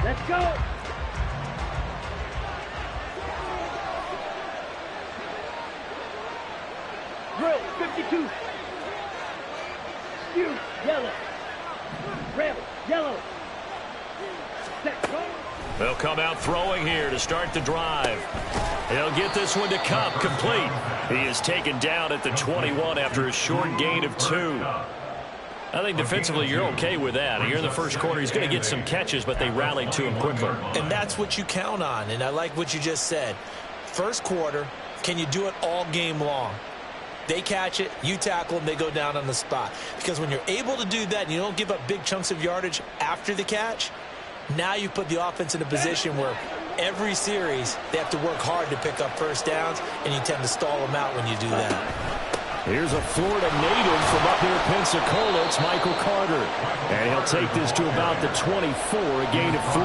Let's go. Drill, 52. Skew, yellow. Rebel, yellow. Set, go. They'll come out throwing here to start the drive. He'll get this one to Cup, complete. He is taken down at the 21 after a short gain of 2. I think defensively you're okay with that. Here in the first quarter, he's going to get some catches, but they rallied to him quickly. And that's what you count on, and I like what you just said. First quarter, can you do it all game long? They catch it, you tackle them, they go down on the spot. Because when you're able to do that and you don't give up big chunks of yardage after the catch, now you put the offense in a position where every series they have to work hard to pick up first downs, and you tend to stall them out when you do that. Here's a Florida native from up near Pensacola. It's Michael Carter. And he'll take this to about the 24, a gain of 3.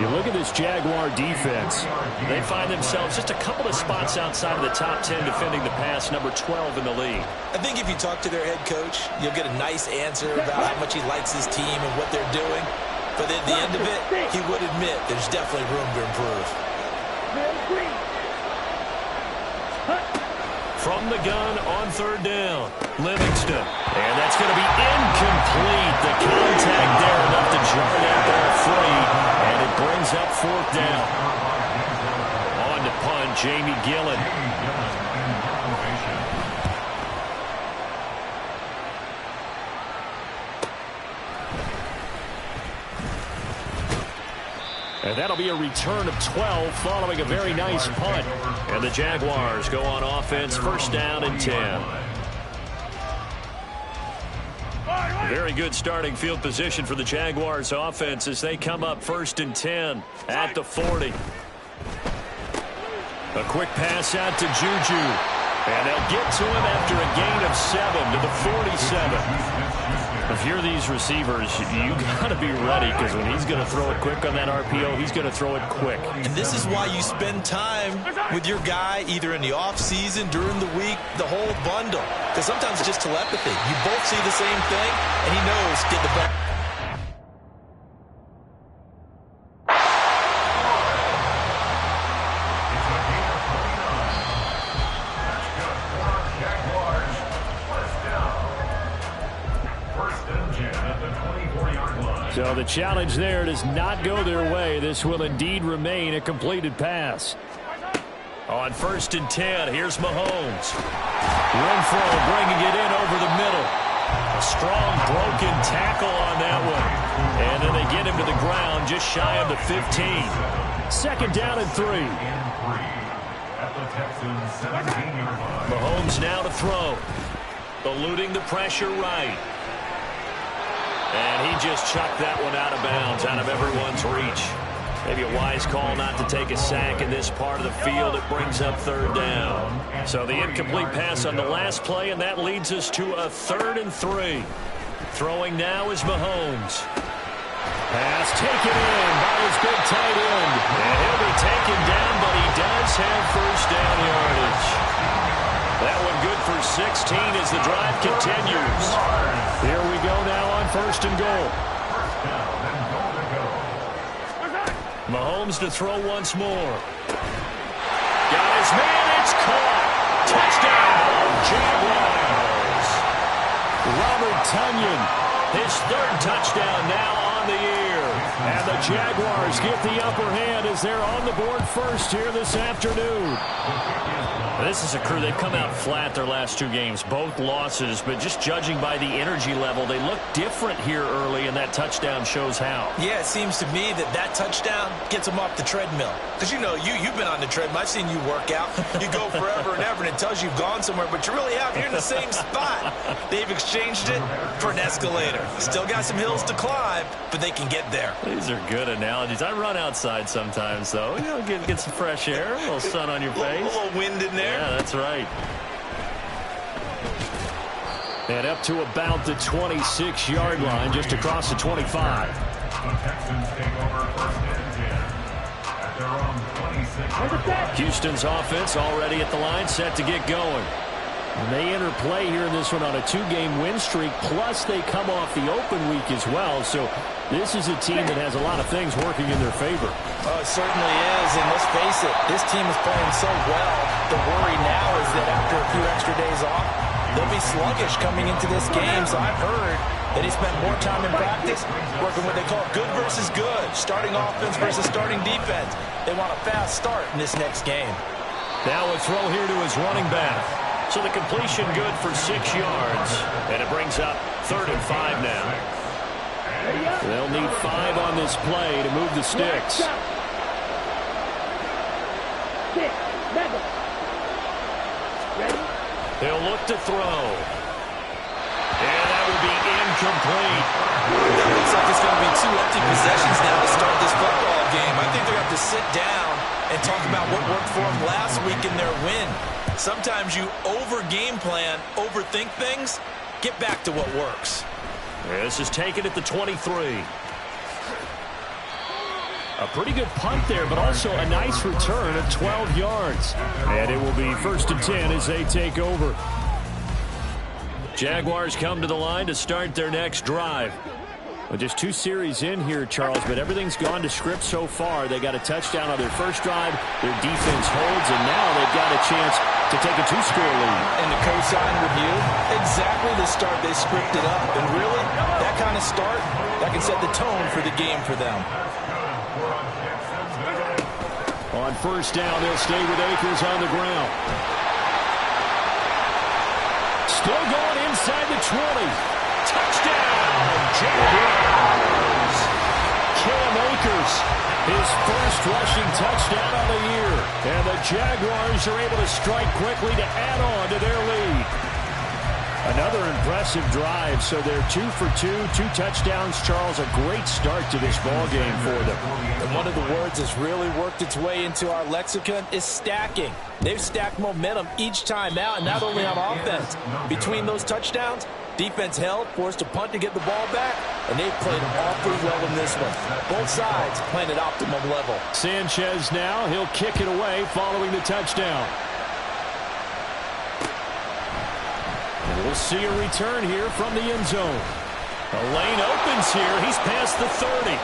You look at this Jaguar defense. They find themselves just a couple of spots outside of the top 10 defending the pass, number 12 in the league. I think if you talk to their head coach, you'll get a nice answer about how much he likes his team and what they're doing. But at the end of it, he would admit there's definitely room to improve. From the gun on third down, Livingston. And that's going to be incomplete. The contact there enough to jar that ball free. And it brings up fourth down. On to punt, Jamie Gillen. And that'll be a return of 12 following a very nice punt. And the Jaguars go on offense, first down and 10. Very good starting field position for the Jaguars offense as they come up first and 10 at the 40. A quick pass out to Juju. And they'll get to him after a gain of 7 to the 47. If you're these receivers, you got to be ready because when he's going to throw it quick on that RPO, he's going to throw it quick. And this is why you spend time with your guy either in the offseason, during the week, the whole bundle. Because sometimes it's just telepathy. You both see the same thing, and he knows get the ball. So the challenge there does not go their way. This will indeed remain a completed pass. On first and 10, here's Mahomes. Renfro bringing it in over the middle. A strong broken tackle on that one. And then they get him to the ground just shy of the 15. Second down and 3. Mahomes now to throw. Eluding the pressure right. And he just chucked that one out of bounds, out of everyone's reach. Maybe a wise call not to take a sack in this part of the field. It brings up third down. So the incomplete pass on the last play, and that leads us to a 3rd and 3. Throwing now is Mahomes. Pass taken in by his big tight end. And he'll be taken down, but he does have first down yardage. That one good for 16 as the drive continues. Here we go now on first and goal. Mahomes to throw once more. Got his man, it's caught. Touchdown, Jaguars. Robert Tonyan, his 3rd touchdown now on the year. And the Jaguars get the upper hand as they're on the board first here this afternoon. This is a crew, they've come out flat their last 2 games, both losses, but just judging by the energy level, they look different here early, and that touchdown shows how. Yeah, it seems to me that touchdown gets them off the treadmill. Because, you know, you've been on the treadmill. I've seen you work out. You go forever and ever, and it tells you you've gone somewhere, but you really haven't. You're in the same spot. They've exchanged it for an escalator. Still got some hills to climb, but they can get there. These are good analogies. I run outside sometimes, though. You know, get some fresh air, a little sun on your face. A little wind in there. Yeah, that's right. And up to about the 26-yard line, just across the 25. The Texans take over first and 10 at their own 26. Houston's offense already at the line, set to get going. And they enter play here in this one on a 2-game win streak, plus they come off the open week as well. So this is a team that has a lot of things working in their favor. Oh, it certainly is, and let's face it, this team is playing so well. The worry now is that after a few extra days off, they'll be sluggish coming into this game. So I've heard that he spent more time in practice working what they call good versus good, starting offense versus starting defense. They want a fast start in this next game. Now a throw here to his running back. So the completion good for 6 yards, and it brings up 3rd and 5 now. They'll need 5 on this play to move the sticks. 6, 7. Ready? They'll look to throw. And that will be incomplete. It looks like it's going to be 2 empty possessions now to start this football game. I think they're going to have to sit down and talk about what worked for them last week in their win. Sometimes you over-game plan, overthink things. Get back to what works. This is taken at the 23. A pretty good punt there, but also a nice return of 12 yards. And it will be 1st and 10 as they take over. Jaguars come to the line to start their next drive. Well, just 2 series in here, Charles, but everything's gone to script so far. They got a touchdown on their first drive. Their defense holds, and now they've got a chance to take a 2-score lead. And to co-sign with you, exactly the start they scripted up. And really, that kind of start, that can set the tone for the game for them. On 1st down, they'll stay with Akers on the ground. Still going inside the 20. Touchdown, Jaguars! Cam Akers, his first rushing touchdown of the year. And the Jaguars are able to strike quickly to add on to their lead. Another impressive drive, so they're 2 for 2, 2 touchdowns. Charles, a great start to this ball game for them. And one of the words that's really worked its way into our lexicon is stacking. They've stacked momentum each time out, and not only on offense. Between those touchdowns, defense held, forced a punt to get the ball back, and they've played awfully well in this one. Both sides playing at optimum level. Sanchez now, he'll kick it away following the touchdown. And we'll see a return here from the end zone. The lane opens here. He's past the 30.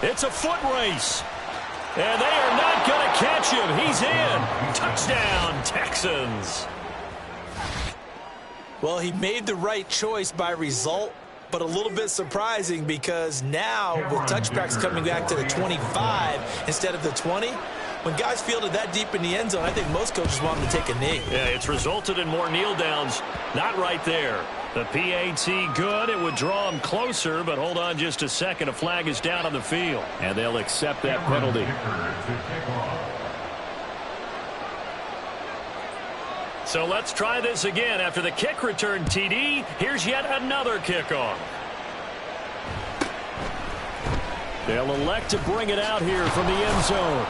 It's a foot race. And they are not going to catch him. He's in. Touchdown, Texans. Well, he made the right choice by result, but a little bit surprising because now with touchbacks coming back to the 25 instead of the 20, when guys fielded that deep in the end zone, I think most coaches want them to take a knee. Yeah, it's resulted in more kneel downs. Not right there. The PAT good. It would draw him closer, but hold on just a second. A flag is down on the field, and they'll accept that penalty. So let's try this again. After the kick return TD, here's yet another kickoff. They'll elect to bring it out here from the end zone.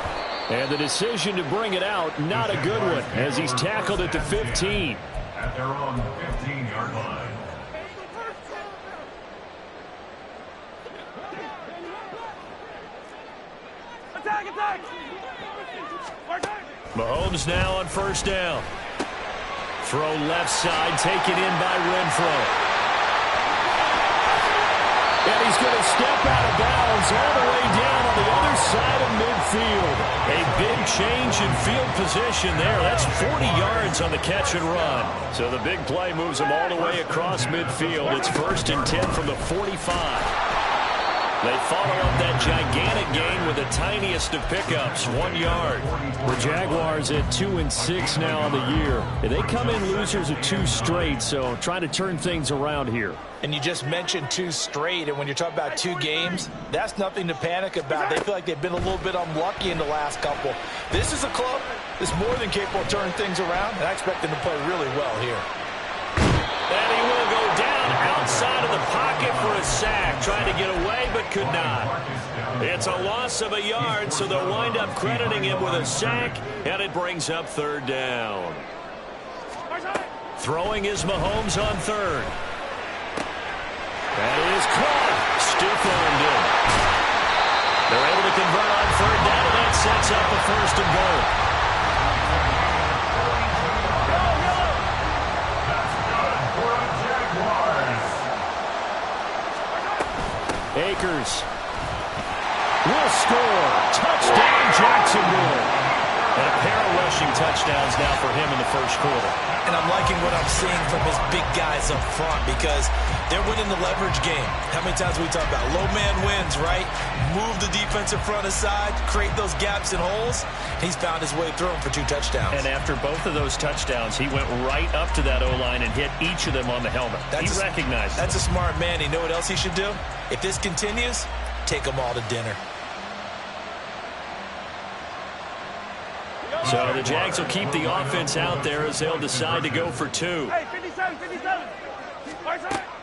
And the decision to bring it out, not a good one, as he's tackled at the 15. At their own 15-yard line. Attack! Mahomes now on 1st down. Throw left side, taken in by Renfro. And he's going to step out of bounds all the way down on the other side of midfield. A big change in field position there. That's 40 yards on the catch and run. So the big play moves him all the way across midfield. It's 1st and 10 from the 45. They follow up that gigantic gain with the tiniest of pickups, 1 yard. The Jaguars at 2-6 now on the year. And they come in losers of 2 straight, so trying to turn things around here. And you just mentioned 2 straight, and when you're talking about 2 games, that's nothing to panic about. They feel like they've been a little bit unlucky in the last couple. This is a club that's more than capable of turning things around, and I expect them to play really well here. And he will go down outside of the pocket for a sack. Trying to get away, but could not. It's a loss of a yard, so they'll wind up crediting him with a sack, and it brings up 3rd down. Throwing is Mahomes on 3rd. That is caught. Stiff-armed him. They're able to convert on 3rd down, and that sets up a 1st and goal. Akers will score. Touchdown, Jacksonville. And a pair of rushing touchdowns now for him in the first quarter. And I'm liking what I'm seeing from his big guys up front because they're winning the leverage game. How many times we talk about low man wins, right? Move the defensive front aside, create those gaps and holes. He's found his way through them for 2 touchdowns. And after both of those touchdowns, he went right up to that O-line and hit each of them on the helmet. He recognized it. That's a smart man. You know what else he should do? If this continues, take them all to dinner. So the Jags will keep the offense out there as they'll decide to go for 2. Hey, 57, 57.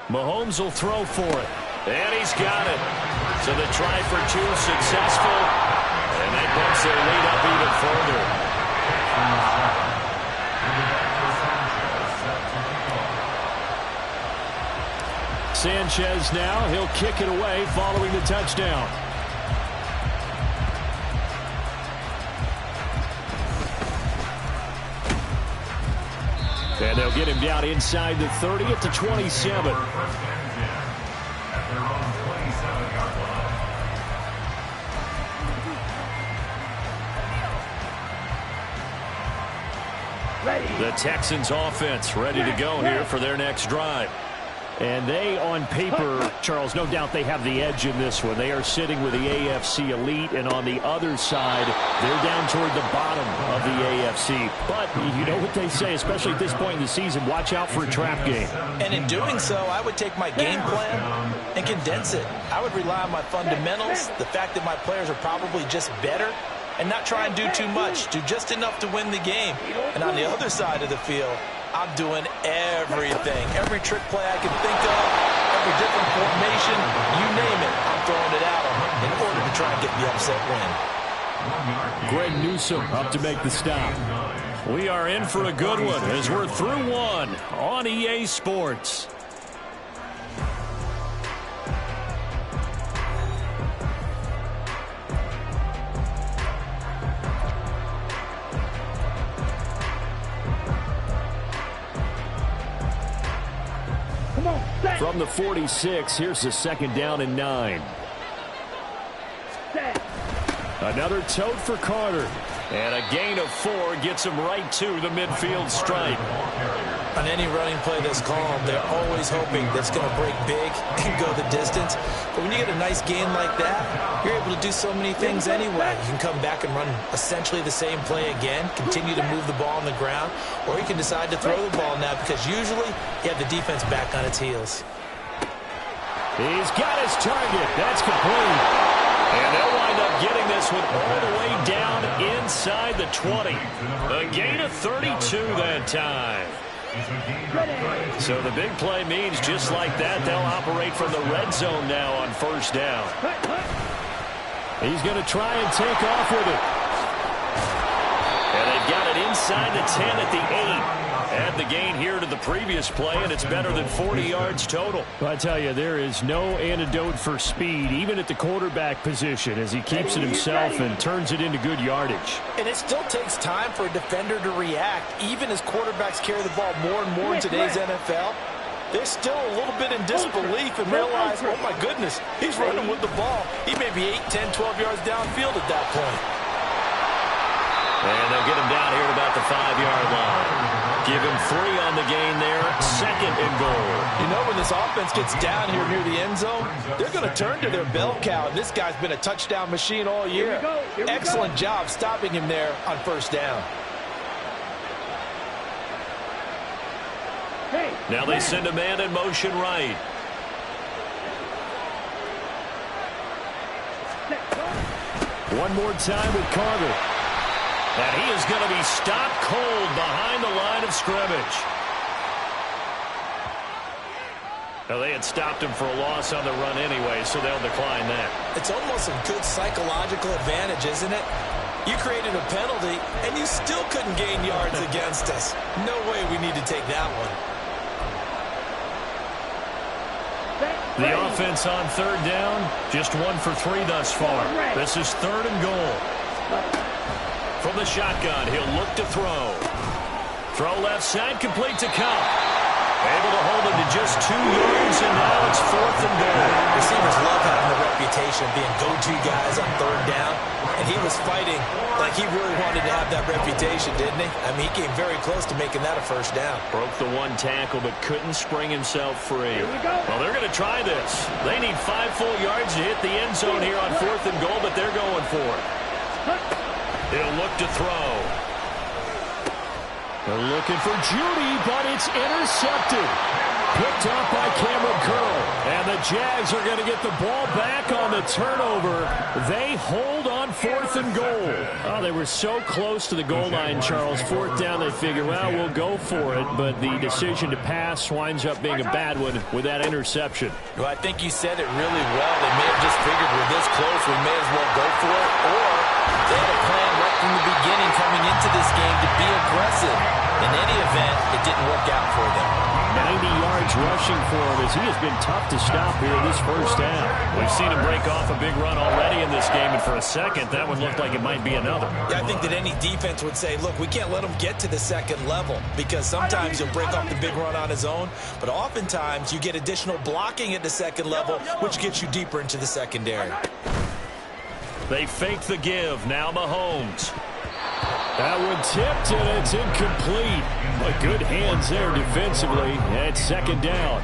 Mahomes will throw for it. And he's got it. So the try for 2 successful. And that bumps their lead up even further. Sanchez now. He'll kick it away following the touchdown. And they'll get him down inside the 30 at the 27. The Texans offense ready to go here for their next drive. And they, on paper, Charles, no doubt they have the edge in this one. They are sitting with the AFC elite, and on the other side, they're down toward the bottom of the AFC. But you know what they say, especially at this point in the season, watch out for a trap game. And in doing so, I would take my game plan and condense it. I would rely on my fundamentals, the fact that my players are probably just better, and not try and do too much, do just enough to win the game. And on the other side of the field, I'm doing everything. Every trick play I can think of, every different formation, you name it, I'm throwing it at them in order to try and get the upset win. Greg Newsome up to make the stop. We are in for a good one as we're through 1 on EA Sports. From the 46, here's the second down and 9. Another tote for Carter. And a gain of 4 gets him right to the midfield stripe. On any running play that's called, they're always hoping that's going to break big and go the distance. But when you get a nice gain like that, you're able to do so many things anyway. You can come back and run essentially the same play again, continue to move the ball on the ground, or you can decide to throw the ball now because usually you have the defense back on its heels. He's got his target. That's complete. And they'll wind up getting this one all the way down inside the 20. A gain of 32 that time. So the big play means just like that, they'll operate from the red zone now on first down. He's going to try and take off with it. And they've got it inside the 10 at the 8. Add the gain here to the previous play, and it's better than 40 yards total. I tell you, there is no antidote for speed, even at the quarterback position, as he keeps it himself and turns it into good yardage. And it still takes time for a defender to react, even as quarterbacks carry the ball more and more in today's NFL. They're still a little bit in disbelief and realize, oh my goodness, he's running with the ball. He may be 8, 10, 12 yards downfield at that point. And they'll get him down here at about the 5-yard line. Give him 3 on the gain there, 2nd and goal. You know, when this offense gets down here near the end zone, they're going to turn to their bell cow. And this guy's been a touchdown machine all year. Excellent job stopping him there on first down. Now they send a man in motion right. One more time with Carter. And he is going to be stopped cold behind the line of scrimmage. Now, they had stopped him for a loss on the run anyway, so they'll decline that. It's almost a good psychological advantage, isn't it? You created a penalty, and you still couldn't gain yards against us. No way we need to take that one. The offense on third down, just 1 for 3 thus far. This is 3rd and goal. From the shotgun, he'll look to throw. Throw left side, complete to Cup. Able to hold him to just 2 yards, and now it's 4th and goal. Receivers love having the reputation of being go-to guys on 3rd down, and he was fighting like he really wanted to have that reputation, didn't he? I mean, he came very close to making that a 1st down. Broke the 1 tackle, but couldn't spring himself free. Here we go. Well, they're going to try this. They need 5 full yards to hit the end zone here on 4th and goal, but they're going for it. He'll look to throw. They're looking for Judy, but it's intercepted. Picked off by Cameron Curl. And the Jags are going to get the ball back on the turnover. They hold on 4th and goal. Oh, they were so close to the goal line, Charles. 4th down, they figure, well, we'll go for it. But the decision to pass winds up being a bad one with that interception. Well, I think you said it really well. They may have just figured we're this close, we may as well go for it. Or they had a plan right from the beginning coming into this game to be aggressive. In any event, it didn't work out for them. 90 yards rushing for him as he has been tough to stop here in this 1st down. We've seen him break off a big run already in this game, and for a second, that one looked like it might be another. Yeah, I think that any defense would say, look, we can't let him get to the 2nd level because sometimes he'll break off the big run on his own, but oftentimes you get additional blocking at the 2nd level, which gets you deeper into the secondary. They fake the give. Now Mahomes. That one tipped, and it's incomplete. But good hands there defensively. And it's 2nd down.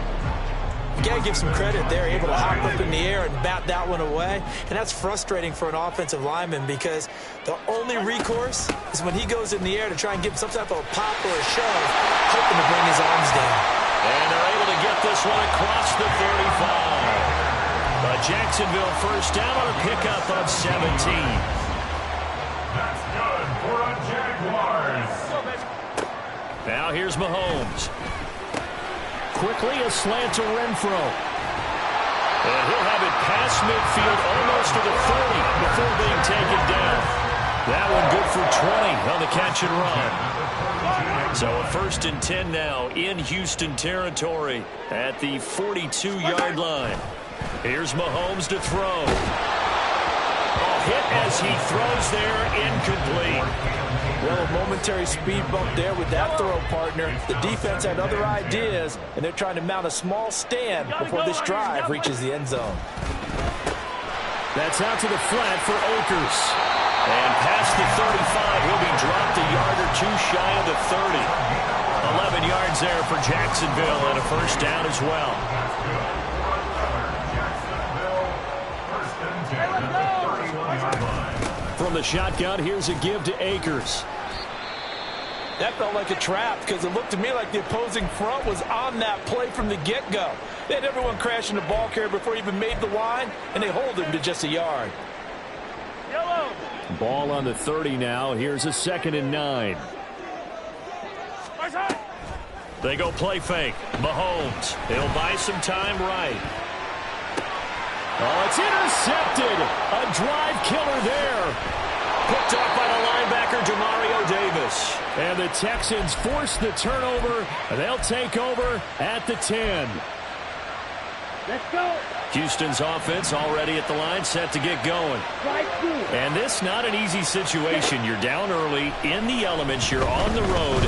You got to give some credit there, able to hop up in the air and bat that one away. And that's frustrating for an offensive lineman because the only recourse is when he goes in the air to try and give some type of a pop or a shove, hoping to bring his arms down. And they're able to get this one across the 35. But Jacksonville 1st down on a pickup of 17. That's good for a Jaguars. Now here's Mahomes. Quickly a slant to Renfro. And he'll have it past midfield almost to the 30 before being taken down. That one good for 20 on the catch and run. So a 1st and 10 now in Houston territory at the 42-yard line. Here's Mahomes to throw. Hit as he throws there, incomplete. Well, a momentary speed bump there with that throw, partner. The defense had other ideas, and they're trying to mount a small stand before this drive reaches the end zone. That's out to the flat for Akers. And past the 35, he'll be dropped a yard or 2 shy of the 30. 11 yards there for Jacksonville and a 1st down as well. From the shotgun, here's a give to Akers. That felt like a trap because it looked to me like the opposing front was on that play from the get-go. They had everyone crashing the ball carrier before he even made the line, and they hold him to just a yard. Yellow. Ball on the 30 now. Here's a 2nd and 9. They go play fake. Mahomes. He'll buy some time right. Oh, it's intercepted. A drive killer there. Picked up by the linebacker, Demario Davis. And the Texans force the turnover. They'll take over at the 10. Let's go. Houston's offense already at the line, set to get going. And this not an easy situation. You're down early, in the elements, you're on the road.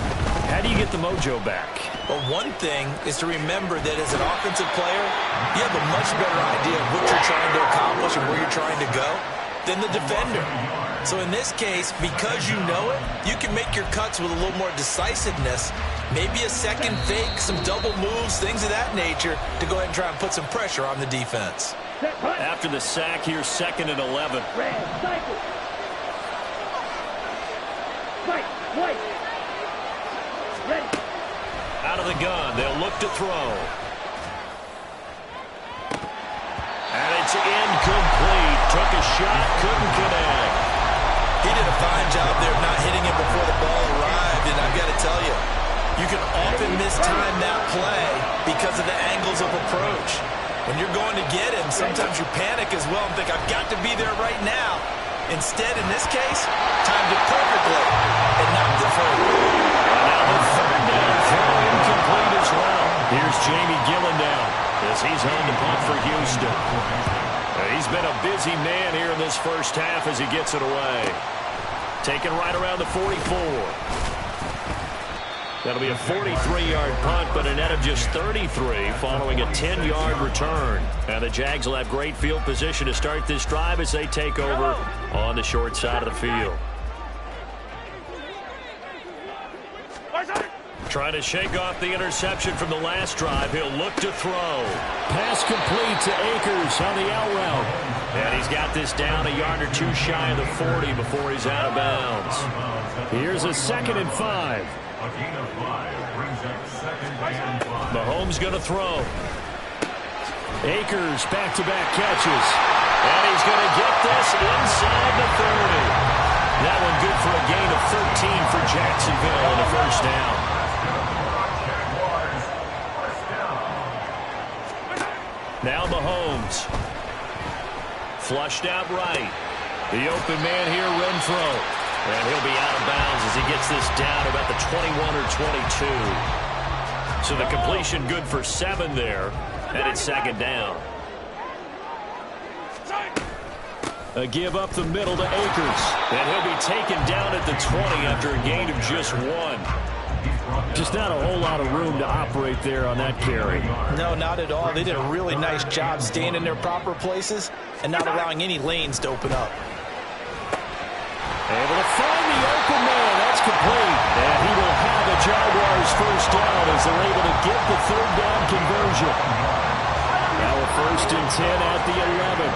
How do you get the mojo back? Well, one thing is to remember that as an offensive player, you have a much better idea of what you're trying to accomplish and where you're trying to go than the defender. So in this case, because you know it, you can make your cuts with a little more decisiveness, maybe a second fake, some double moves, things of that nature, to go ahead and try and put some pressure on the defense. After the sack, here's 2nd and 11. Red, cycle. Right, white. Ready. Out of the gun, they'll look to throw. And it's incomplete. Took a shot, couldn't connect. He did a fine job there of not hitting it before the ball arrived, and I've got to tell you, you can often mistime that play because of the angles of approach. When you're going to get him, sometimes you panic as well and think, I've got to be there right now. Instead, in this case, timed it perfectly and knocked it forward. Now the 3rd down throw incomplete as well. Here's Jamie Gillendown as he's on the punt for Houston. He's been a busy man here in this 1st half as he gets it away. Taken right around the 44. That'll be a 43-yard punt, but a net of just 33 following a 10-yard return. And the Jags will have great field position to start this drive as they take over on the short side of the field. Trying to shake off the interception from the last drive. He'll look to throw. Pass complete to Akers on the out route. And he's got this down a yard or two shy of the 40 before he's out of bounds. Here's a 2nd and 5. Mahomes going to throw. Akers back-to-back catches. And he's going to get this inside the 30. That one good for a gain of 13 for Jacksonville and a first down. Now Mahomes. Flushed out right. The open man here, Renfro. And he'll be out of bounds as he gets this down about the 21 or 22. So the completion good for 7 there. And it's 2nd down. A give up the middle to Akers. And he'll be taken down at the 20 after a gain of just 1. Just not a whole lot of room to operate there on that carry. No, not at all. They did a really nice job staying in their proper places and not allowing any lanes to open up. Able to find the open man. That's complete. And he will have a Jaguars first down as they're able to get the 3rd down conversion. Now a 1st and 10 at the 11.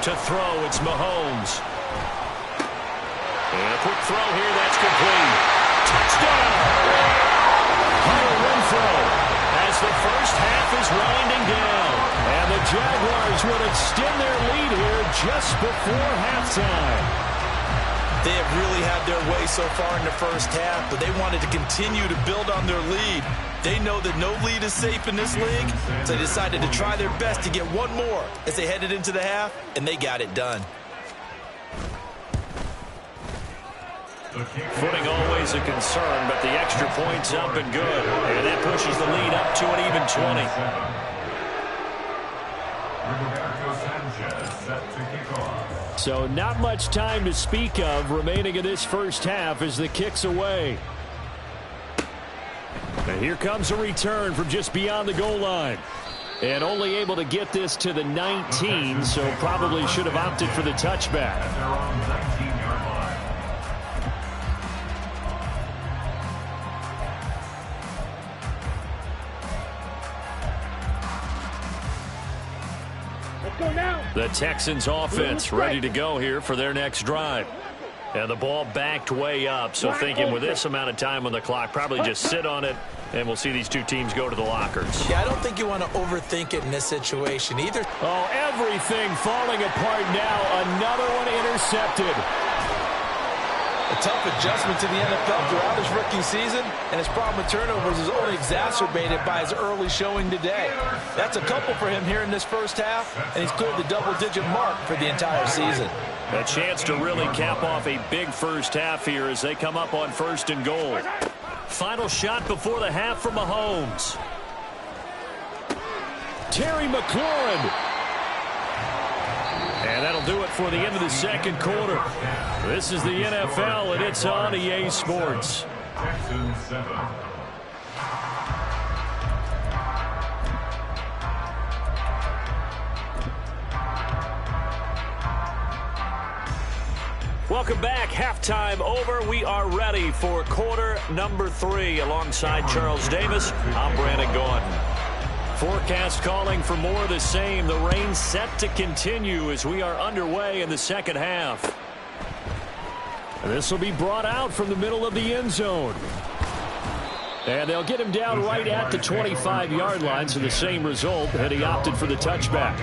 To throw, it's Mahomes. And a quick throw here, that's complete. Touchdown! Hunter Renfro as the first half is winding down. And the Jaguars will extend their lead here just before halftime. They have really had their way so far in the first half, but they wanted to continue to build on their lead. They know that no lead is safe in this league, so they decided to try their best to get one more as they headed into the half, and they got it done. Footing always a concern, but the extra point's up and good. And that pushes the lead up to an even 20. So not much time to speak of remaining in this first half as the kick's away. And here comes a return from just beyond the goal line. And only able to get this to the 19, so probably should have opted for the touchback. The Texans offense ready to go here for their next drive. And the ball backed way up, so thinking with this amount of time on the clock, probably just sit on it, and we'll see these two teams go to the lockers. Yeah, I don't think you want to overthink it in this situation either. Oh, everything falling apart now. Another one intercepted. A tough adjustment to the NFL throughout his rookie season, and his problem with turnovers is only exacerbated by his early showing today. That's a couple for him here in this first half, and he's cleared the double-digit mark for the entire season. A chance to really cap off a big first half here as they come up on 1st and goal. Final shot before the half from Mahomes. Terry McLaurin. And that'll do it for the end of the 2nd quarter. This is the NFL, and it's on EA Sports. Texans 7. Welcome back. Halftime over. We are ready for quarter number 3. Alongside Charles Davis, I'm Brandon Gordon. Forecast calling for more of the same. The rain set to continue as we are underway in the 2nd half. This will be brought out from the middle of the end zone. And they'll get him down right at the 25-yard line, so the same result, and he opted for the touchback.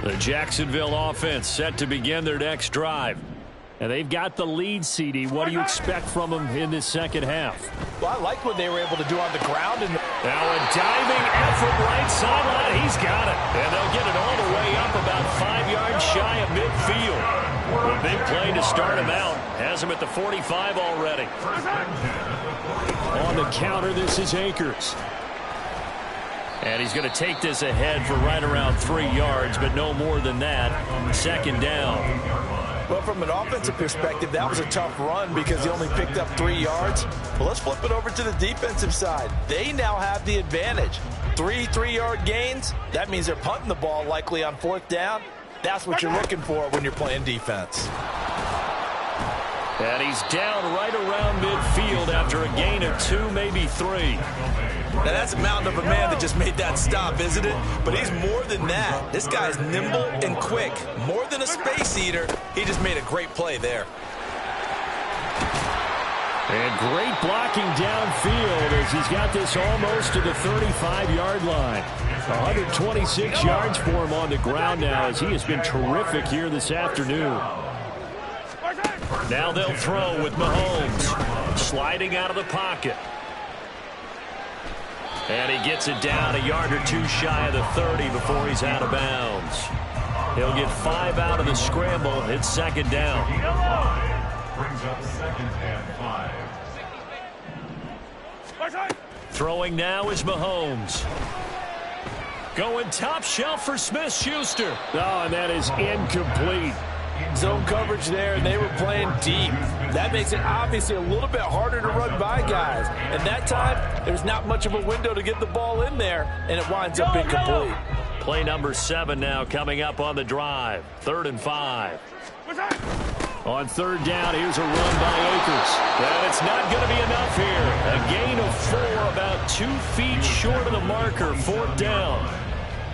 The Jacksonville offense set to begin their next drive. And they've got the lead, CD. What do you expect from them in this 2nd half? Well, I like what they were able to do on the ground. And now a diving effort right sideline. He's got it. And they'll get it all the way up about 5 yards shy of midfield. A big play to start him out. Has him at the 45 already. On the counter, this is Akers. And he's going to take this ahead for right around 3 yards, but no more than that. Second down. Well, from an offensive perspective, that was a tough run because he only picked up 3 yards. Well, let's flip it over to the defensive side. They now have the advantage. 3 3-yard gains. That means they're punting the ball likely on 4th down. That's what you're looking for when you're playing defense. And he's down right around midfield after a gain of 2, maybe 3. Now, that's a mountain of a man that just made that stop, isn't it? But he's more than that. This guy's nimble and quick. More than a space eater. He just made a great play there. And great blocking downfield as he's got this almost to the 35-yard line. 126 yards for him on the ground now as he has been terrific here this afternoon. Now they'll throw with Mahomes. Sliding out of the pocket. And he gets it down a yard or 2 shy of the 30 before he's out of bounds. He'll get 5 out of the scramble. It's second down. Brings up 2nd and 5. Throwing now is Mahomes. Going top shelf for Smith-Schuster. Oh, and that is incomplete. Zone coverage there, and they were playing deep. That makes it obviously a little bit harder to run by guys. And that time, there's not much of a window to get the ball in there, and it winds up incomplete. Play number 7 now coming up on the drive. 3rd and 5. On 3rd down, here's a run by Akers. And it's not going to be enough here. A gain of 4, about 2 feet short of the marker. 4th down.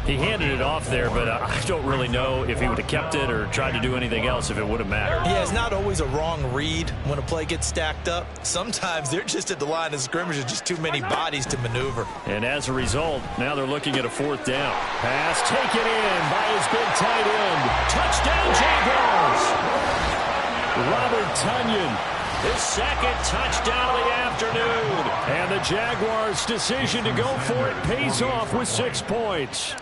He handed it off there, but I don't really know if he would have kept it or tried to do anything else if it would have mattered. Yeah, it's not always a wrong read when a play gets stacked up. Sometimes they're just at the line of scrimmage with just too many bodies to maneuver. And as a result, now they're looking at a 4th down. Pass taken in by his big tight end. Touchdown, Jaguars! Robert Tonyan, his 2nd touchdown of the afternoon. And the Jaguars' decision to go for it pays off with 6 points.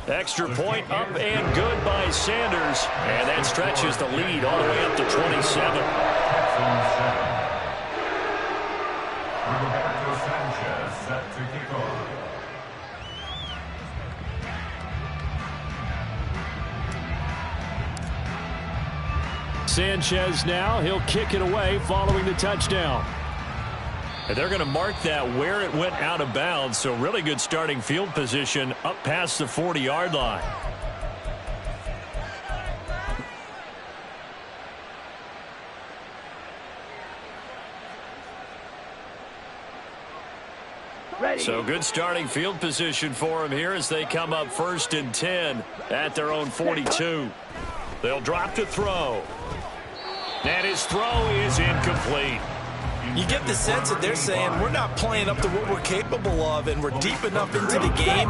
Extra point up and good by Sanders. And that stretches the lead all the way up to 27. Texans 7. Roberto Sanchez set to kick off. Sanchez now, he'll kick it away following the touchdown. And they're going to mark that where it went out of bounds, so really good starting field position up past the 40-yard line. Ready. So good starting field position for him here as they come up 1st and 10 at their own 42. They'll drop to throw. And his throw is incomplete. You get the sense that they're saying we're not playing up to what we're capable of, and we're deep enough into the game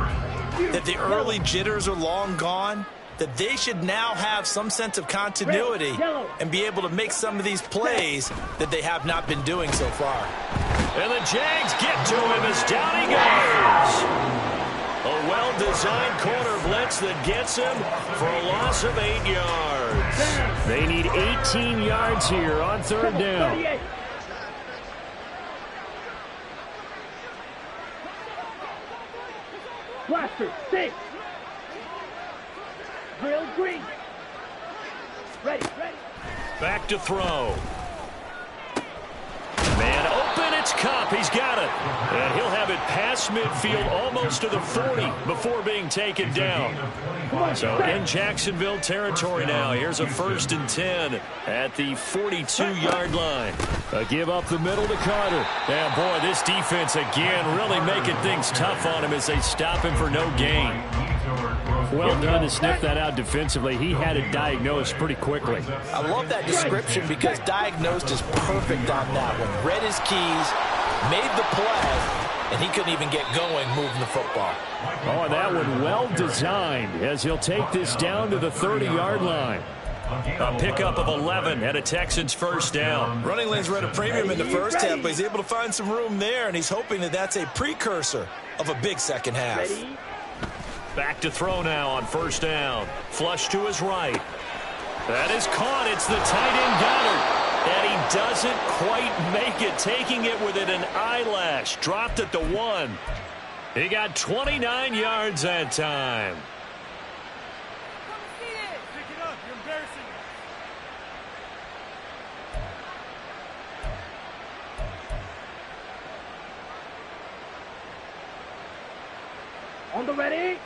that the early jitters are long gone, that they should now have some sense of continuity and be able to make some of these plays that they have not been doing so far. And the Jags get to him as down he goes. A well-designed corner blitz that gets him for a loss of 8 yards. They need 18 yards here on 3rd down. Blaster, 6. Grilled green. Ready. Back to throw. Man open, it's Cup. He's got it. And he'll have it past midfield almost to the 40 before being taken down. So in Jacksonville territory now. Here's a 1st and 10 at the 42-yard line. A give up the middle to Carter. And boy, this defense again really making things tough on him as they stop him for no gain. Well done to sniff that out defensively. He had it diagnosed pretty quickly. I love that description because diagnosed is perfect on that one. Read his keys, made the play, and he couldn't even get going moving the football. Oh, and that one well designed as he'll take this down to the 30-yard line. A pickup of 11 and a Texans 1st down. Running lanes were at a premium in the first half, but he's able to find some room there, and he's hoping that that's a precursor of a big second half. Back to throw now on 1st down. Flush to his right. That is caught. It's the tight end Goddard. And he doesn't quite make it, taking it within an eyelash. Dropped at the 1. He got 29 yards that time. On the ready.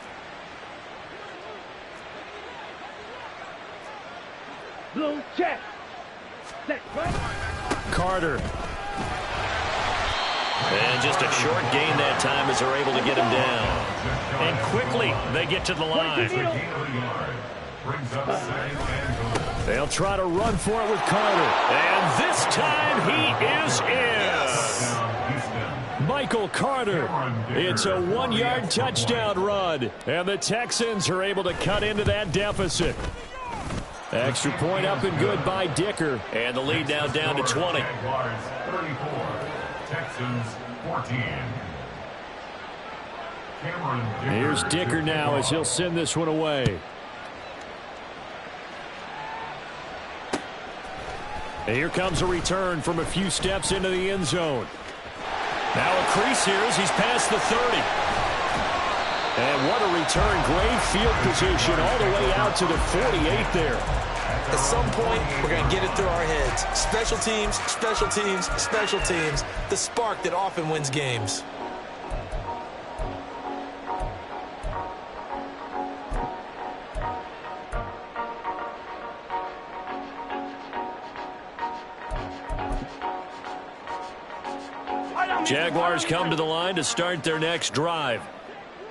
Blue check. Set. Carter. And just a short gain that time as they're able to get him down. And quickly they get to the line. They'll try to run for it with Carter. And this time he is in. Michael Carter. It's a 1-yard touchdown run. And the Texans are able to cut into that deficit. Extra point up and good by Dicker. And the lead now down to 20. Texans 14. Here's Dicker now as he'll send this one away. And here comes a return from a few steps into the end zone. Now a crease here as he's past the 30. And what a return. Great field position all the way out to the 48 there. At some point, we're going to get it through our heads. Special teams, special teams, special teams. The spark that often wins games. Jaguars come to the line to start their next drive.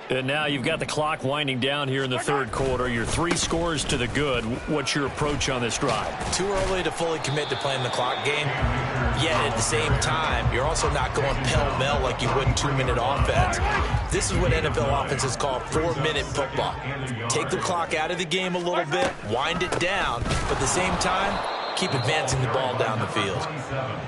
And now you've got the clock winding down here in the third quarter. Your 3 scores to the good. What's your approach on this drive? Too early to fully commit to playing the clock game. Yet at the same time, you're also not going pell-mell like you would in 2-minute offense. This is what NFL offenses call 4-minute football. Take the clock out of the game a little bit, wind it down, but at the same time, keep advancing the ball down the field.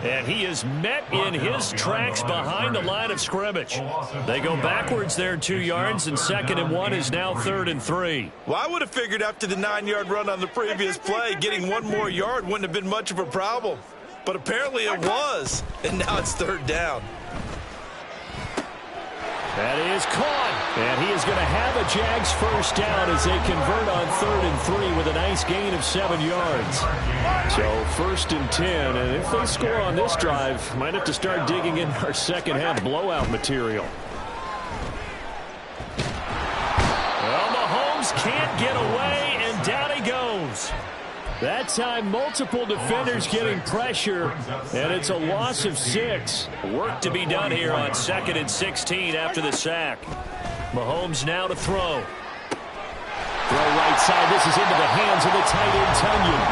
And he is met in his tracks behind the line of scrimmage. They go backwards there 2 yards, and 2nd and 1 is now 3rd and 3. Well, I would have figured after the 9-yard run on the previous play, getting 1 more yard wouldn't have been much of a problem. But apparently it was, and now it's 3rd down. That is caught, and he is going to have a Jags first down as they convert on 3rd and 3 with a nice gain of 7 yards. So 1st and 10, and if they score on this drive, might have to start digging in our second half blowout material. Well, Mahomes can't get away, and down he goes. That time, multiple defenders getting pressure, and it's a loss of 6. Work to be done here on 2nd and 16 after the sack. Mahomes now to throw. Throw right side. This is into the hands of the tight end, Tunyon.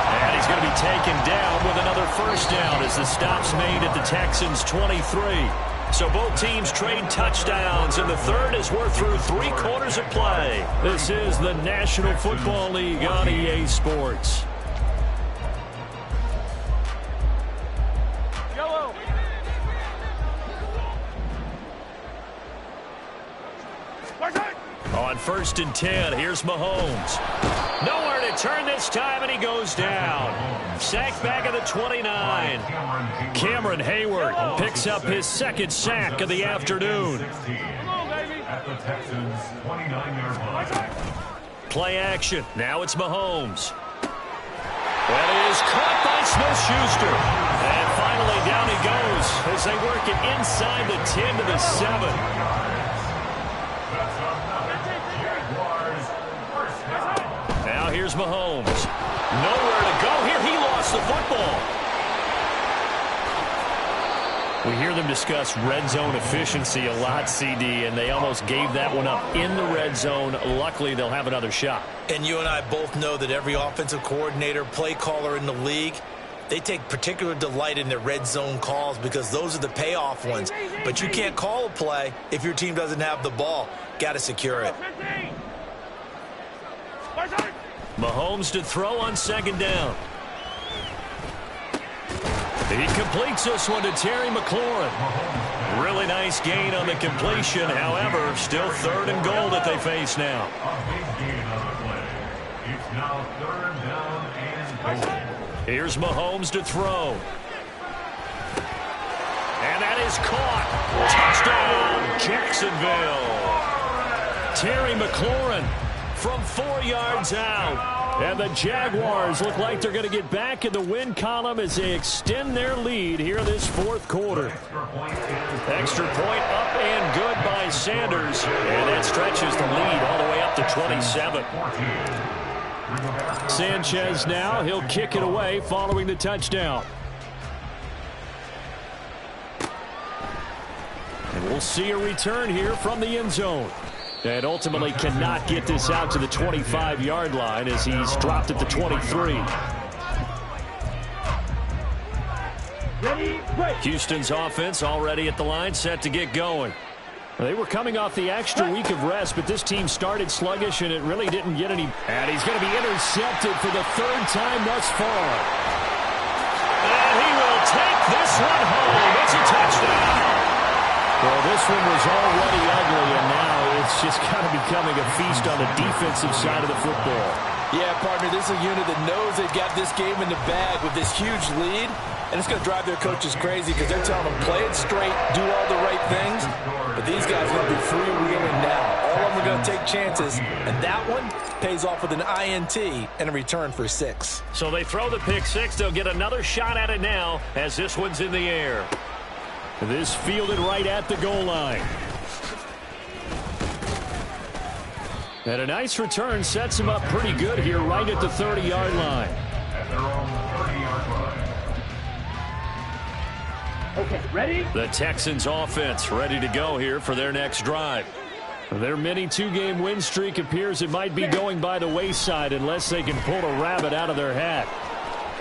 And he's going to be taken down with another first down as the stop's made at the Texans' 23. So both teams trade touchdowns, and the third as we're through 3 quarters of play. This is the National Football League on EA Sports. Yellow. On 1st and 10, here's Mahomes. Nowhere to turn this time, and he goes down. Sacked back at the 29. Cameron Hayward picks up his 2nd sack of the afternoon. At the Texans' 29-yard line. Play action. Now it's Mahomes. That is caught by Smith-Schuster. And finally down he goes as they work it inside the 10 to the 7. Now here's Mahomes. Nowhere to go here. He lost the football. We hear them discuss red zone efficiency a lot, CD, and they almost gave that one up in the red zone. Luckily, they'll have another shot. And you and I both know that every offensive coordinator, play caller in the league, they take particular delight in their red zone calls because those are the payoff ones. But you can't call a play if your team doesn't have the ball. Got to secure it. Mahomes to throw on 2nd down. He completes this one to Terry McLaurin. Really nice gain on the completion. However, still 3rd and goal that they face now. A big gain on the play. It's now 3rd down and goal. Here's Mahomes to throw. And that is caught. Touchdown, Jacksonville. Terry McLaurin from 4 yards out. And the Jaguars look like they're going to get back in the win column as they extend their lead here this fourth quarter. Extra point up and good by Sanders. And that stretches the lead all the way up to 27. Sanchez now, he'll kick it away following the touchdown. And we'll see a return here from the end zone. And ultimately cannot get this out to the 25-yard line as he's dropped at the 23. Houston's offense already at the line, set to get going. They were coming off the extra week of rest, but this team started sluggish, and it really didn't get any. And he's going to be intercepted for the third time thus far. And he will take this one home. It's a touchdown. Well, this one was already ugly, and now it's just kind of becoming a feast on the defensive side of the football. Yeah, partner, this is a unit that knows they've got this game in the bag with this huge lead, and it's going to drive their coaches crazy because they're telling them play it straight, do all the right things, but these guys are going to be freewheeling now. All of them are going to take chances, and that one pays off with an INT and a return for 6. So they throw the pick 6. They'll get another shot at it now as this one's in the air. This fielded right at the goal line. And a nice return sets him up pretty good here right at the 30-yard line. At their own 30-yard line. Okay, ready? The Texans offense ready to go here for their next drive. Their mini 2-game win streak appears it might be going by the wayside unless they can pull a rabbit out of their hat.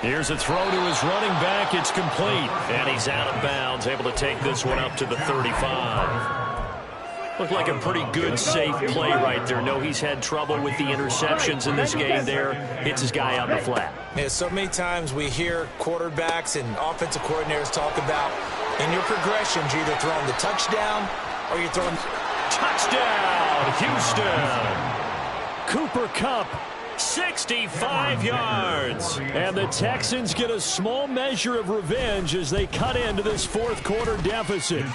Here's a throw to his running back. It's complete. And he's out of bounds, able to take this one up to the 35. Looked like a pretty good, safe play right there. No, he's had trouble with the interceptions in this game there. Hits his guy out in the flat. Yeah, so many times we hear quarterbacks and offensive coordinators talk about in your progressions, you're either throwing the touchdown or you're throwing... Touchdown, Houston. Cooper Kupp. 65 yards. And the Texans get a small measure of revenge as they cut into this fourth quarter deficit.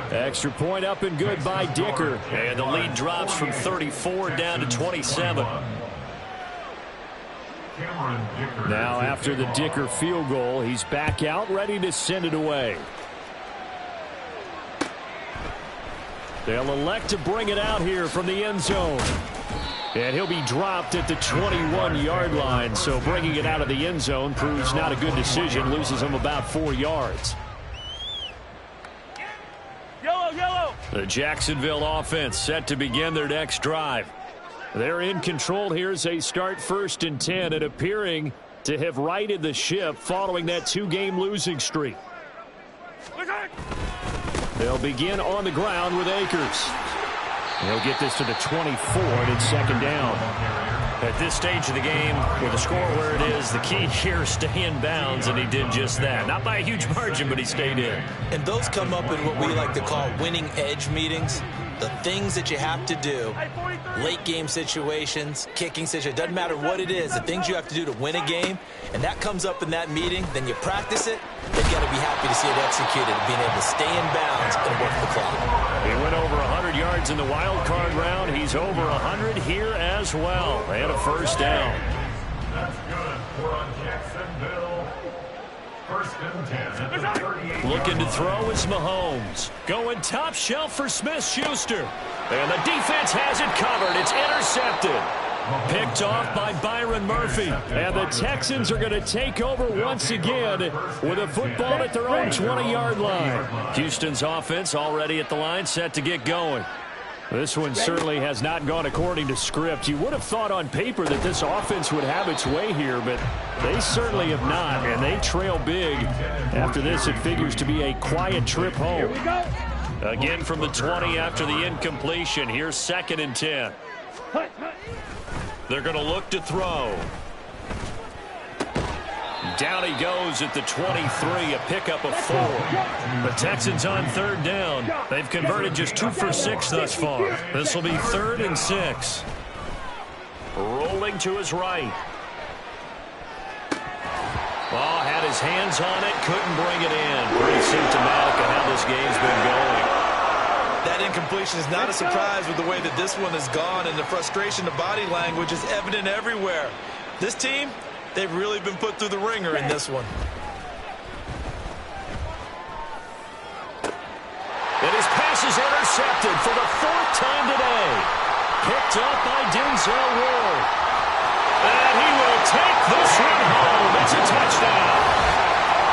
Extra point up and good by Dicker. And the lead drops from 34 down to 27. Now after the Dicker field goal, he's back out ready to send it away. They'll elect to bring it out here from the end zone. And he'll be dropped at the 21-yard line, so bringing it out of the end zone proves not a good decision, loses him about 4 yards. Yellow. The Jacksonville offense set to begin their next drive. They're in control here as they start 1st and 10 and appearing to have righted the ship following that 2-game losing streak. They'll begin on the ground with Akers. He'll get this to the 24, and it's 2nd down. At this stage of the game, with the score where it is, the key here is stay in bounds, and he did just that. Not by a huge margin, but he stayed in. And those come up in what we like to call winning edge meetings. The things that you have to do, late game situations, kicking situations, doesn't matter what it is, the things you have to do to win a game, and that comes up in that meeting, then you practice it, you've got to be happy to see it executed, being able to stay in bounds and work the clock. He went over 100 yards in the wild card round. He's over 100 here as well. And a 1st down. That's good for Jacksonville. 1st and 10 at the 38. Looking to throw is Mahomes. Going top shelf for Smith-Schuster. And the defense has it covered. It's intercepted. Picked off by Byron Murphy. And the Texans are going to take over once again with a football at their own 20-yard line. Houston's offense already at the line, set to get going. This one certainly has not gone according to script. You would have thought on paper that this offense would have its way here, but they certainly have not, and they trail big. After this, it figures to be a quiet trip home. Again from the 20 after the incompletion. Here's 2nd and 10. They're going to look to throw. Down he goes at the 23, a pickup of 4. The Texans on 3rd down. They've converted just 2 for 6 thus far. This will be 3rd and 6. Rolling to his right. Oh, had his hands on it, couldn't bring it in. Pretty symptomatic of how this game's been going. That incompletion is not a surprise with the way that this one has gone, and the frustration, the body language is evident everywhere. This team, they've really been put through the ringer in this one. And his pass is intercepted for the 4th time today. Picked up by Denzel Ward. And he will take this one home. It's a touchdown.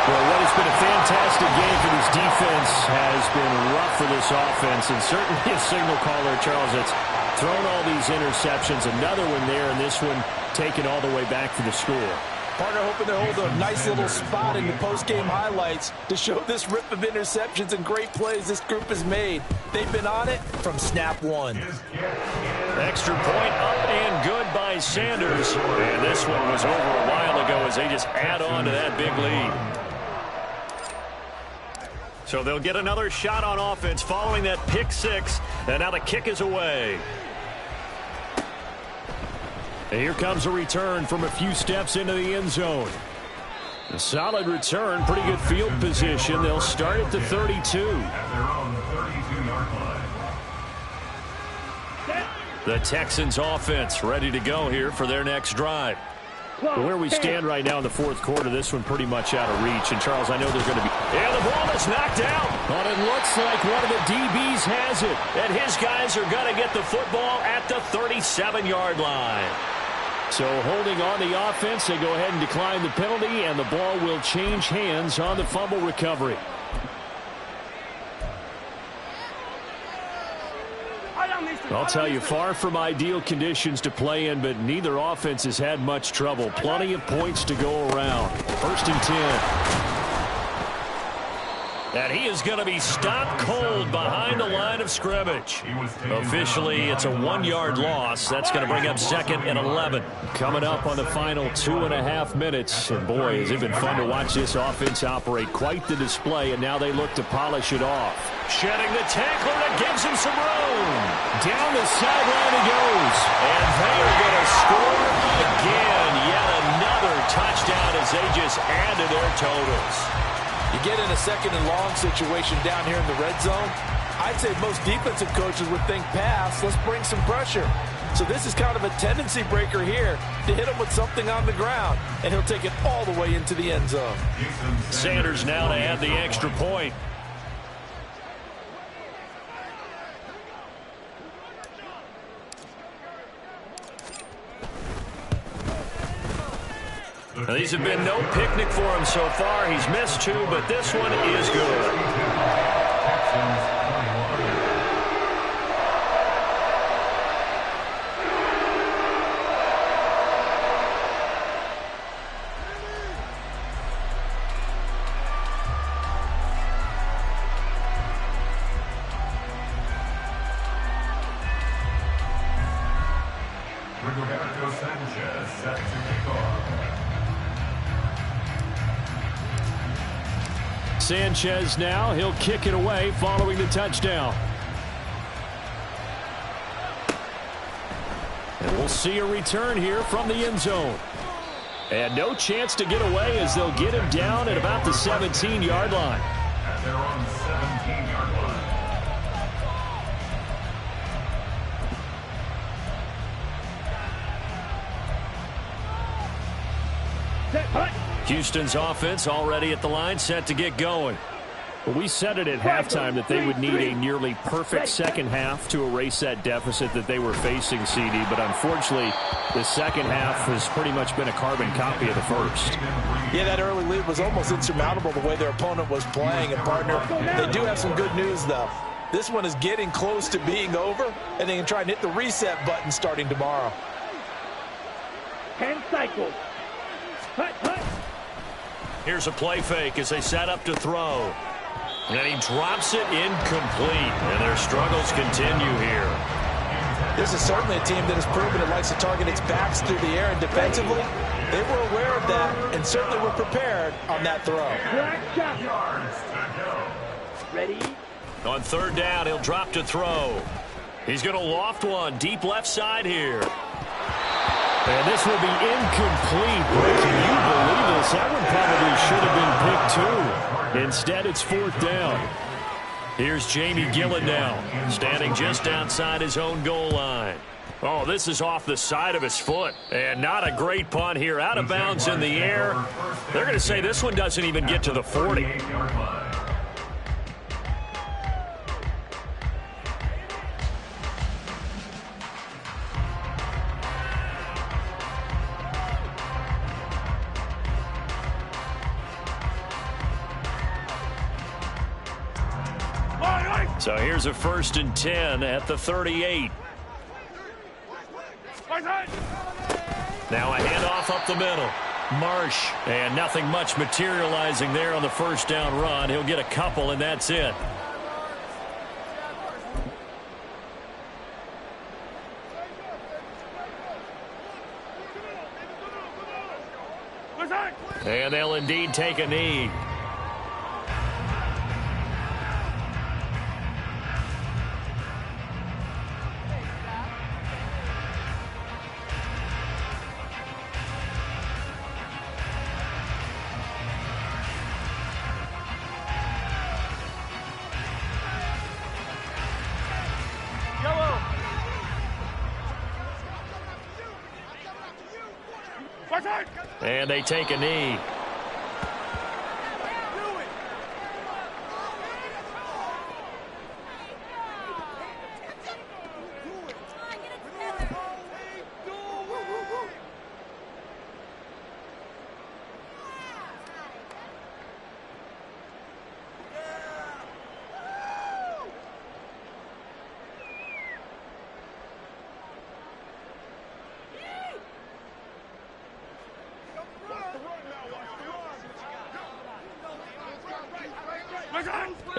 Well, what has been a fantastic game for this defense has been rough for this offense, and certainly a signal caller, Charles, that's thrown all these interceptions. Another one there, and this one taken all the way back for the score. Partner hoping to hold a nice little spot in the post-game highlights to show this rip of interceptions and great plays this group has made. They've been on it from snap one. Extra point up and good by Sanders. And this one was over a while ago as they just add on to that big lead. So they'll get another shot on offense following that pick six. And now the kick is away. And here comes a return from a few steps into the end zone. A solid return, pretty good field position. They'll start at the 32. At their own 32-yard line. The Texans offense ready to go here for their next drive. Where we stand right now in the 4th quarter, this one pretty much out of reach. And, Charles, I know they're going to be... And the ball is knocked out. But it looks like one of the DBs has it. And his guys are going to get the football at the 37-yard line. So holding on the offense, they go ahead and decline the penalty, and the ball will change hands on the fumble recovery. I'll tell you, far from ideal conditions to play in, but neither offense has had much trouble. Plenty of points to go around. 1st and 10. And he is going to be stopped cold behind the line of scrimmage. Officially, it's a 1-yard loss. That's going to bring up 2nd and 11. Coming up on the final 2.5 minutes. And boy, has it been fun to watch this offense operate. Quite the display, and now they look to polish it off. Shedding the tackler that gives him some room. Down the sideline he goes. And they are going to score again. Yet another touchdown as they just add to their totals. You get in a 2nd and long situation down here in the red zone, I'd say most defensive coaches would think pass, let's bring some pressure. So this is kind of a tendency breaker here to hit him with something on the ground, and he'll take it all the way into the end zone. Sanders now to add the extra point. Now, these have been no picnic for him so far. He's missed 2, but this one is good. Texans 21. Roberto Sanchez set to kick off. Sanchez now, he'll kick it away following the touchdown. And we'll see a return here from the end zone. And no chance to get away as they'll get him down at about the 17-yard line. At their own 17-yard line. Set, punt. Houston's offense already at the line, set to get going. Well, we said it at halftime that they would need a nearly perfect second half to erase that deficit that they were facing, CD. But unfortunately, the second half has pretty much been a carbon copy of the first. Yeah, that early lead was almost insurmountable the way their opponent was playing. And, partner, they do have some good news, though. This one is getting close to being over, and they can try and hit the reset button starting tomorrow. 10 cycles. Hut, hut. Here's a play fake as they set up to throw. And he drops it incomplete. And their struggles continue here. This is certainly a team that has proven it likes to target its backs through the air, and defensively, they were aware of that and certainly were prepared on that throw. Black shot. Yards to go. Ready. On 3rd down, he'll drop to throw. He's going to loft one deep left side here. And this will be incomplete. Boy, can you believe this? That one probably should have been picked too. Instead, it's 4th down. Here's Jamie Gillen now, standing just outside his own goal line. Oh, this is off the side of his foot. And not a great punt here. Out of bounds in the air. They're going to say this one doesn't even get to the 40. So here's a 1st and 10 at the 38. Now a handoff up the middle. Marsh, and nothing much materializing there on the 1st down run. He'll get a couple, and that's it. And they'll indeed take a knee. And they take a knee.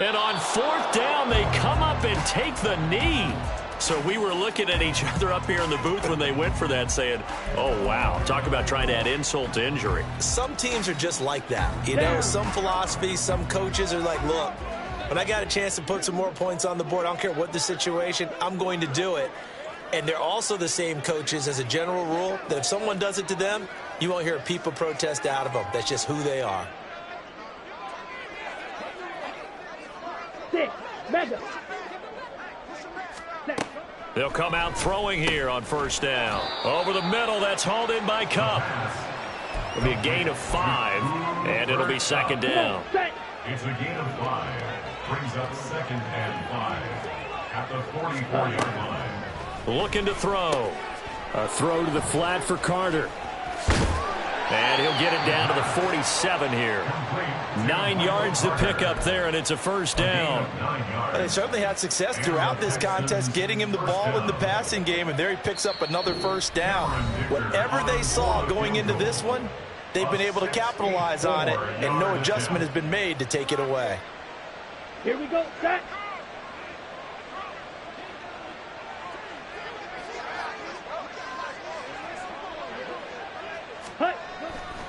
And on 4th down, they come up and take the knee. So we were looking at each other up here in the booth when they went for that saying, oh, wow, talk about trying to add insult to injury. Some teams are just like that. You know, some philosophies, some coaches are like, look, when I got a chance to put some more points on the board, I don't care what the situation, I'm going to do it. And they're also the same coaches as a general rule that if someone does it to them, you won't hear a people protest out of them. That's just who they are. They'll come out throwing here on 1st down. Over the middle, that's hauled in by Cup. It'll be a gain of 5, and it'll be 2nd down. It's a gain of 5. Brings up 2nd and 5 at the 44-yard line. Looking to throw. A throw to the flat for Carter. And he'll get it down to the 47 here. 9 yards to pick up there, and it's a 1st down. They certainly had success throughout this contest getting him the ball in the passing game, and there he picks up another 1st down. Whatever they saw going into this one, they've been able to capitalize on it, and no adjustment has been made to take it away. Here we go, set.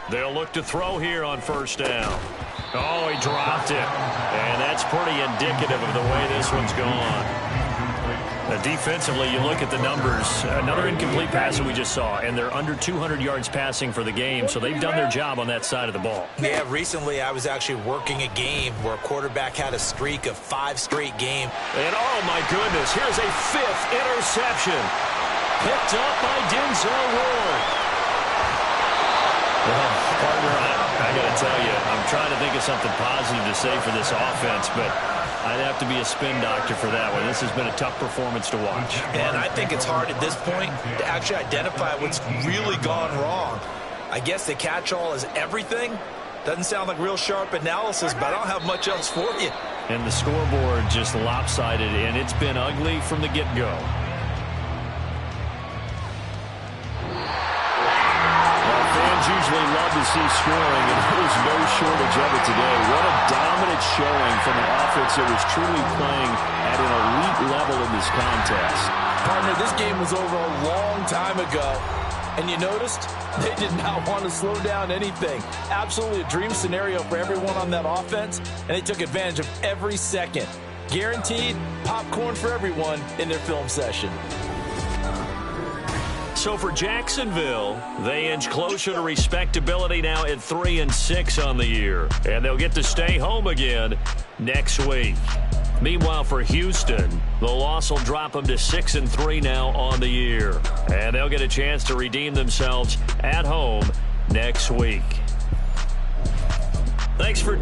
They'll look to throw here on 1st down. Oh, he dropped it. And that's pretty indicative of the way this one's gone. Defensively, you look at the numbers. Another incomplete pass that we just saw, and they're under 200 yards passing for the game, so they've done their job on that side of the ball. Yeah, recently I was actually working a game where a quarterback had a streak of 5 straight games. And, oh, my goodness, here's a 5th interception. Picked up by Denzel Ward. Well, partner, I got to tell you, I'm trying to think of something positive to say for this offense, but I'd have to be a spin doctor for that one. This has been a tough performance to watch. And I think it's hard at this point to actually identify what's really gone wrong. I guess the catch-all is everything. Doesn't sound like real sharp analysis, but I don't have much else for you. And the scoreboard just lopsided, and it's been ugly from the get-go. Usually love to see scoring, and there's no shortage of it today. What a dominant showing from an offense that was truly playing at an elite level in this contest. Partner, this game was over a long time ago, and you noticed they did not want to slow down anything. Absolutely a dream scenario for everyone on that offense, and they took advantage of every second. Guaranteed popcorn for everyone in their film session. So for Jacksonville, they inch closer to respectability now at 3-6 on the year. And they'll get to stay home again next week. Meanwhile, for Houston, the loss will drop them to 6-3 now on the year. And they'll get a chance to redeem themselves at home next week. Thanks for